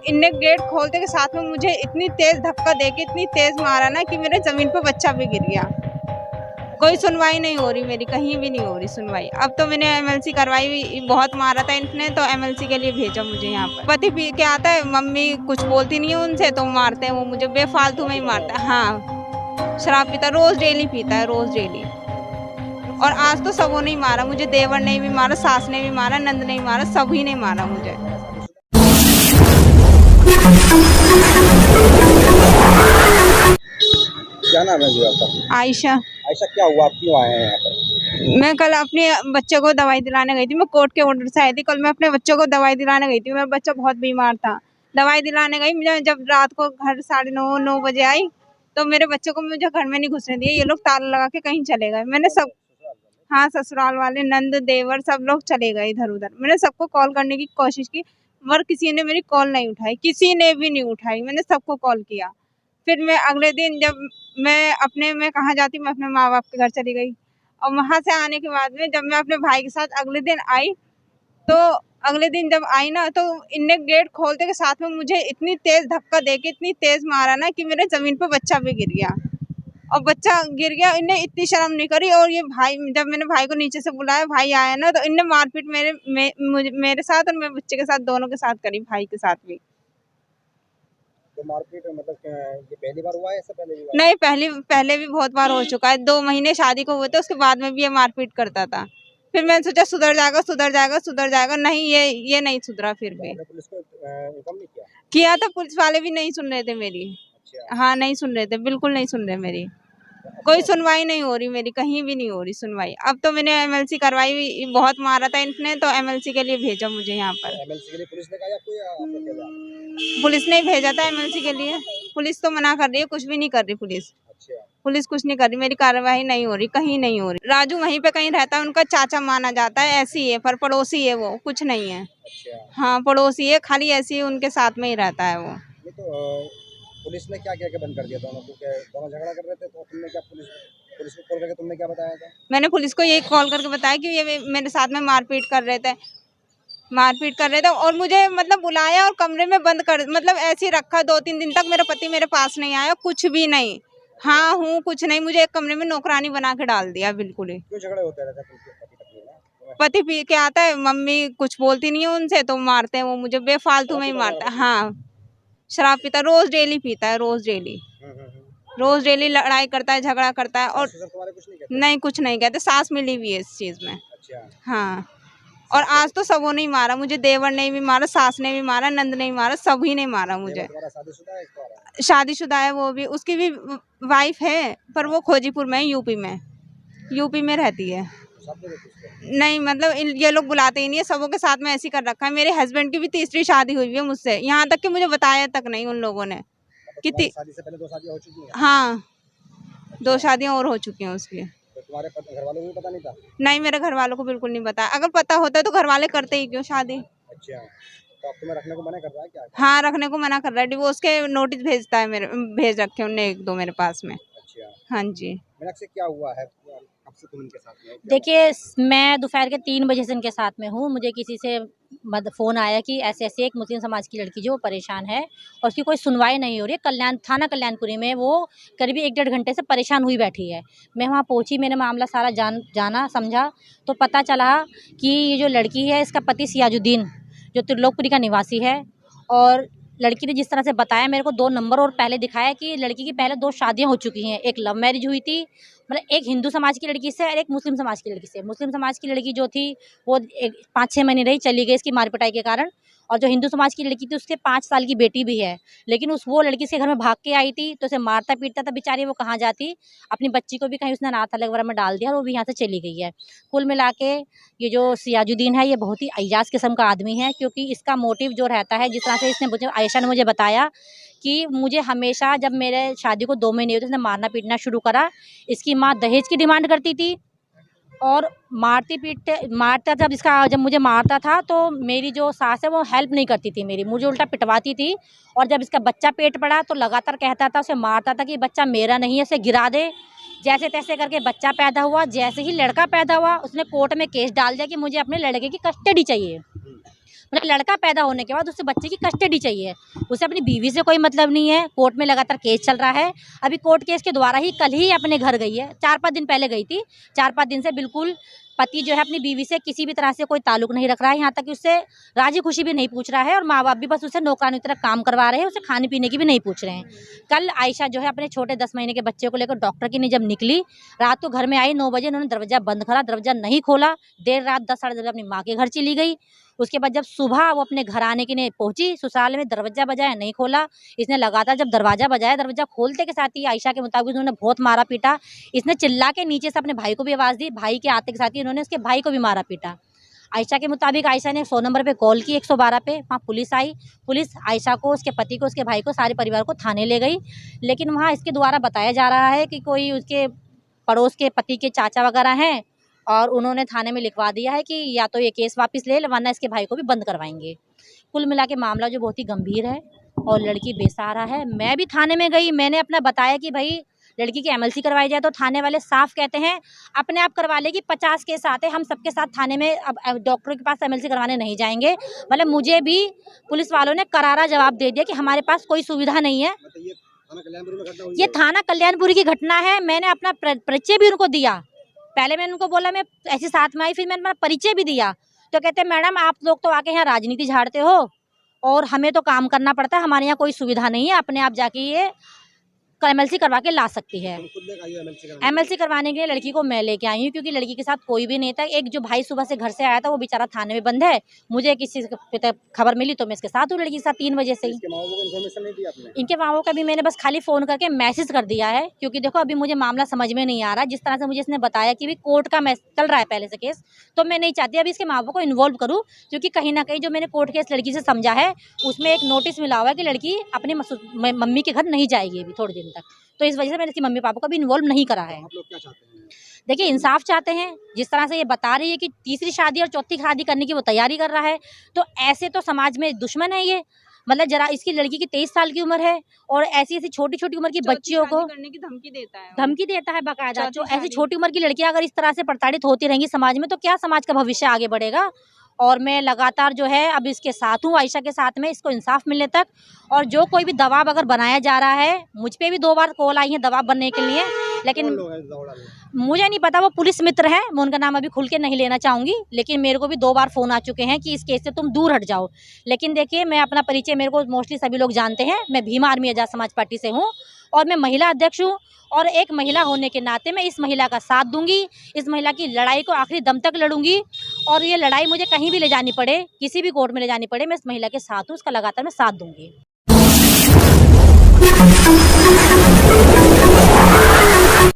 इनने गेट खोलते के साथ में मुझे इतनी तेज धक्का देके इतनी तेज मारा ना कि मेरे जमीन पे बच्चा भी गिर गया। कोई सुनवाई नहीं हो रही मेरी, कहीं भी नहीं हो रही सुनवाई। अब तो मैंने एमएलसी करवाई, बहुत मारा था इनने तो एमएलसी के लिए भेजा मुझे यहाँ पर। पति पी के आता है, मम्मी कुछ बोलती नहीं है उनसे तो मारते हैं वो मुझे, बेफालतू में ही मारता है। हाँ, शराब पीता, रोज डेली पीता है, रोज डेली। और आज तो सबों ने ही मारा मुझे, देवर ने भी मारा, सास ने भी मारा, नंद ने भी मारा, सभी ने मारा मुझे। क्या नाम है जी आपका? आयशा। आयशा, क्या हुआ, आप क्यों आए हैं यहाँ पर? मैं कल अपने बच्चे को दवाई दिलाने गई थी, मैं कोर्ट के ऑर्डर से आई थी। कल मैं अपने बच्चों को दवाई दिलाने गई थी, मेरा बच्चा बहुत बीमार था। दवाई दिलाने गई, मुझे जब रात को घर 9:30 बजे आई तो मेरे बच्चे को मुझे घर में नहीं घुसने दिए, ये लोग ताला लगा के कहीं चले गए। मैंने सब, हाँ, ससुराल वाले, नंद, देवर, सब लोग चले गए इधर उधर। मैंने सबको कॉल करने की कोशिश की मगर किसी ने मेरी कॉल नहीं उठाई, किसी ने भी नहीं उठाई। मैंने सबको कॉल किया। फिर मैं अगले दिन जब मैं कहाँ जाती, मैं अपने माँ बाप के घर चली गई। और वहां से आने के बाद में जब मैं अपने भाई के साथ अगले दिन आई तो अगले दिन जब आई ना तो इनने गेट खोलते के साथ में मुझे इतनी तेज धक्का देके इतनी तेज मारा ना कि मेरे जमीन पे बच्चा भी गिर गया। और बच्चा गिर गया, इनने इतनी शर्म नहीं करी। और ये भाई, जब मैंने भाई को नीचे से बुलाया, भाई आया ना तो इनने मारपीट मेरे साथ और मेरे बच्चे के साथ, दोनों के साथ करी, भाई के साथ भी। तो मारपीट मतलब ये पहली बार हुआ है, इससे पहले भी हुआ है? नहीं, पहले भी बहुत बार हो चुका है। 2 महीने शादी को हुए थे, उसके बाद में भी ये मारपीट करता था। फिर मैंने सोचा सुधर जाएगा, सुधर जाएगा, सुधर जाएगा, नहीं, ये नहीं सुधरा। फिर भी पुलिस को इन्फॉर्म नहीं किया था, पुलिस वाले भी नहीं सुन रहे थे मेरी। अच्छा। हाँ, नहीं सुन रहे थे, बिल्कुल नहीं सुन रहे मेरी। कोई सुनवाई नहीं हो रही मेरी, कहीं भी नहीं हो रही सुनवाई। अब तो मैंने एमएलसी करवाई, बहुत मारा था इनने तो एमएलसी के लिए भेजा मुझे यहाँ पर। एमएलसी के लिए पुलिस ने कहा या कोई आप लोग भेजा? पुलिस ने भेजा था एमएलसी के लिए। पुलिस तो मना कर रही है, कुछ भी नहीं कर रही पुलिस। अच्छा। पुलिस कुछ नहीं कर रही, मेरी कार्रवाई नहीं हो रही, कहीं नहीं हो रही। राजू वहीं पे कहीं रहता है, उनका चाचा माना जाता है, ऐसी है, पर पड़ोसी है वो, कुछ नहीं है। अच्छा। हाँ, पड़ोसी है, खाली ऐसी है, उनके साथ में ही रहता है वो। नहीं तो पुलिस ने क्या क्या बंद कर दिया दोनों को? दोनों झगड़ा कर रहे थे तो तुमने क्या पुलिस को कॉल करके तुमने क्या बताया था? मैंने पुलिस को यही कॉल करके बताया कि ये मेरे साथ में मारपीट कर रहे थे और मुझे मतलब बुलाया और कमरे में बंद कर, मतलब ऐसे ही रखा। 2-3 दिन तक मेरा पति मेरे पास नहीं आया, कुछ भी नहीं। हाँ हूँ, कुछ नहीं, मुझे एक कमरे में नौकरानी बना के डाल दिया, बिल्कुल ही। क्यों झगड़े होते रहते हैं पति पत्नी में? पति पी के आता है, मम्मी कुछ बोलती नहीं है उनसे तो मारते हैं वो मुझे, बेफालतू में ही मारता है। हाँ, शराब पीता, रोज डेली पीता है, रोज डेली। रोज डेली लड़ाई करता है, झगड़ा करता है। और तुम्हारे कुछ नहीं कहते? नहीं, कुछ नहीं कहते, सास मिली हुई है इस चीज में। अच्छा। हाँ, और आज तो सबों ने ही मारा मुझे, देवर ने भी मारा, सास ने भी मारा, नंद ने भी मारा, सभी ने मारा मुझे। शादीशुदा है? शादीशुदा है वो भी, उसकी भी वाइफ है, पर वो खोजीपुर में है, यूपी में रहती है। नहीं, मतलब ये लोग बुलाते ही नहीं है, सबों के साथ में ऐसे ही कर रखा है। मेरे हस्बैंड की भी तीसरी शादी हुई है मुझसे, यहाँ तक कि मुझे बताया तक नहीं उन लोगों ने। शादी से पहले 2 शादियां हो चुकी हैं? हाँ, 2 शादियां और हो चुकी हैं उसकी। तो तुम्हारे घर वालों को भी पता नहीं था? नहीं, मेरे घर वालों को बिल्कुल नहीं पता। अगर पता होता तो घर वाले करते ही क्यों शादी। अच्छा, तो अब तुम्हें रखने को मना कर रहा है क्या? हाँ, रखने को मना कर रहा है, डिवोर्स के नोटिस भेजता है, भेज रखे उनने 1-2 मेरे पास में। अच्छा। हाँ जी। मीनाक्षी, क्या हुआ है, कब से तुम इनके साथ में हो? देखिए, मैं दोपहर के 3 बजे से इनके साथ में हूँ। मुझे किसी से फ़ोन आया कि ऐसे-ऐसे एक मुस्लिम समाज की लड़की जो परेशान है और उसकी कोई सुनवाई नहीं हो रही है। थाना कल्याणपुरी में वो करीब 1-1.5 घंटे से परेशान हुई बैठी है। मैं वहाँ पहुँची, मैंने मामला सारा जाना समझा तो पता चला कि ये जो लड़की है इसका पति सियाजुद्दीन जो त्रिलोकपुरी का निवासी है। और लड़की ने जिस तरह से बताया मेरे को 2 नंबर और पहले दिखाया कि लड़की की पहले 2 शादियाँ हो चुकी हैं। एक लव मैरिज हुई थी, मतलब एक हिंदू समाज की लड़की से और एक मुस्लिम समाज की लड़की से। मुस्लिम समाज की लड़की जो थी वो 5-6 महीने रही, चली गई इसकी मार पिटाई के कारण। और जो हिंदू समाज की लड़की थी उसके 5 साल की बेटी भी है, लेकिन वो लड़की से घर में भाग के आई थी तो उसे मारता पीटता था। बेचारी वो कहाँ जाती, अपनी बच्ची को भी कहीं उसने अनाथ वगैरह में डाल दिया और वो भी यहाँ से चली गई है। कुल मिला के ये जो सियाजुद्दीन है ये बहुत ही अय्याज किस्म का आदमी है, क्योंकि इसका मोटिव जो रहता है, जिस तरह से इसने मुझे, आयशा ने मुझे बताया कि मुझे हमेशा जब मेरे शादी को 2 महीने हुए तो इसने मारना पीटना शुरू करा। इसकी माँ दहेज की डिमांड करती थी और मारता जब मुझे मारता था तो मेरी जो सास है वो हेल्प नहीं करती थी मेरी, मुझे उल्टा पिटवाती थी। और जब इसका बच्चा पेट पड़ा तो लगातार कहता था, उसे मारता था कि बच्चा मेरा नहीं है, इसे गिरा दे। जैसे तैसे करके बच्चा पैदा हुआ। जैसे ही लड़का पैदा हुआ उसने कोर्ट में केस डाल दिया कि मुझे अपने लड़के की कस्टडी चाहिए। मतलब लड़का पैदा होने के बाद उसे बच्चे की कस्टडी चाहिए, उसे अपनी बीवी से कोई मतलब नहीं है। कोर्ट में लगातार केस चल रहा है। अभी कोर्ट केस के द्वारा ही कल ही अपने घर गई है, 4-5 दिन पहले गई थी। 4-5 दिन से बिल्कुल पति जो है अपनी बीवी से किसी भी तरह से कोई ताल्लुक नहीं रख रहा है, यहाँ तक कि उससे राजी खुशी भी नहीं पूछ रहा है, और माँ बाप भी बस उसे नौकरानी की तरह काम करवा रहे हैं, उसे खाने पीने की भी नहीं पूछ रहे हैं। कल आयशा जो है अपने छोटे 10 महीने के बच्चे को लेकर डॉक्टर की नहीं जब निकली, रात को घर में आई 9 बजे, उन्होंने दरवाजा बंद करा, दरवाजा नहीं खोला, देर रात 10 साढ़े 10 बजे अपनी माँ के घर चली गई। उसके बाद जब सुबह वो अपने घर आने के लिए पहुंची, ससुराल में दरवाजा बजाया, नहीं खोला। इसने लगातार जब दरवाजा बजाया, दरवाजा खोलते के साथ ही आयशा के मुताबिक उन्होंने बहुत मारा पीटा। इसने चिल्ला के नीचे से अपने भाई को भी आवाज़ दी, भाई के आते के साथ ही उन्होंने उसके भाई को भी मारा पीटा। आयशा के मुताबिक आयशा ने 100 नंबर पे कॉल की, 112 पे, वहाँ पुलिस आई। पुलिस आयशा को, उसके पति को, उसके भाई को, सारे परिवार को थाने ले गई। लेकिन वहाँ इसके द्वारा बताया जा रहा है कि कोई उसके पड़ोस के पति के चाचा वगैरह हैं, और उन्होंने थाने में लिखवा दिया है कि या तो ये केस वापस ले, वरना इसके भाई को भी बंद करवाएंगे। कुल मिला के मामला जो बहुत ही गंभीर है और लड़की बेसहारा है। मैं भी थाने में गई, मैंने अपना बताया कि भाई लड़की की एमएलसी करवाई जाए, तो थाने वाले साफ कहते हैं अपने आप करवा लेगी, 50 केस आते, हम सबके साथ थाने में अब डॉक्टर के पास एमएलसी करवाने नहीं जाएंगे। मतलब मुझे भी पुलिस वालों ने करारा जवाब दे दिया कि हमारे पास कोई सुविधा नहीं है। ये थाना कल्याणपुरी की घटना है। मैंने अपना परिचय भी उनको दिया। पहले मैंने उनको बोला मैं ऐसे साथ में आई, फिर मैंने अपना परिचय भी दिया। तो कहते हैं मैडम आप लोग तो आके यहाँ राजनीति झाड़ते हो और हमें तो काम करना पड़ता है, हमारे यहाँ कोई सुविधा नहीं है, अपने आप जाके ये एमएलसी करवा के ला सकती है। एमएलसी करवाने के लिए लड़की को मैं लेके आई हूँ, क्योंकि लड़की के साथ कोई भी नहीं था। एक जो भाई सुबह से घर से आया था वो बेचारा थाने में बंद है। मुझे किसी से खबर मिली तो मैं इसके साथ हूँ, लड़की के साथ 3 बजे से ही। इनके माँ बाप का भी मैंने बस खाली फ़ोन करके मैसेज कर दिया है, क्योंकि देखो अभी मुझे मामला समझ में नहीं आ रहा। जिस तरह से मुझे इसने बताया कि भी कोर्ट का चल रहा है पहले से केस, तो मैं नहीं चाहती अभी इसके माँ बाप को इन्वॉल्व करूँ, क्योंकि कहीं ना कहीं जो मैंने कोर्ट केस लड़की से समझा है उसमें एक नोटिस मिला हुआ है कि लड़की अपनी मम्मी के घर नहीं जाएगी अभी थोड़े दिन तक। तो इस वजह से मैंने इसकी मम्मी पापा को भी इन्वॉल्व नहीं करा है। आप लोग क्या चाहते हैं? देखिए इंसाफ चाहते हैं। जिस तरह से ये बता रही है कि तीसरी शादी और चौथी शादी करने की वो तैयारी कर रहा है, तो ऐसे तो समाज में दुश्मन है ये। मतलब जरा इसकी लड़की की 23 साल की उम्र है और ऐसी ऐसी छोटी छोटी उम्र की बच्चियों को करने की धमकी देता है बाकायदा। जो ऐसी छोटी उम्र की लड़कियां अगर इस तरह से प्रताड़ित होती रहेंगी समाज में, तो क्या समाज का भविष्य आगे बढ़ेगा। और मैं लगातार जो है अब इसके साथ हूँ, आयशा के साथ में, इसको इंसाफ मिलने तक। और जो कोई भी दबाव अगर बनाया जा रहा है, मुझ पे भी 2 बार कॉल आई है दबाव बनने के लिए, लेकिन मुझे नहीं पता, वो पुलिस मित्र है, मैं उनका नाम अभी खुल के नहीं लेना चाहूँगी। लेकिन मेरे को भी 2 बार फ़ोन आ चुके हैं कि इस केस से तुम दूर हट जाओ। लेकिन देखिए मैं अपना परिचय, मेरे को मोस्टली सभी लोग जानते हैं, मैं भीम आर्मी आज़ाद समाज पार्टी से हूँ और मैं महिला अध्यक्ष हूँ। और एक महिला होने के नाते मैं इस महिला का साथ दूंगी, इस महिला की लड़ाई को आखिरी दम तक लड़ूंगी। और ये लड़ाई मुझे कहीं भी ले जानी पड़े, किसी भी कोर्ट में ले जानी पड़े, मैं इस महिला के साथ हूँ, उसका लगातार मैं साथ दूंगी।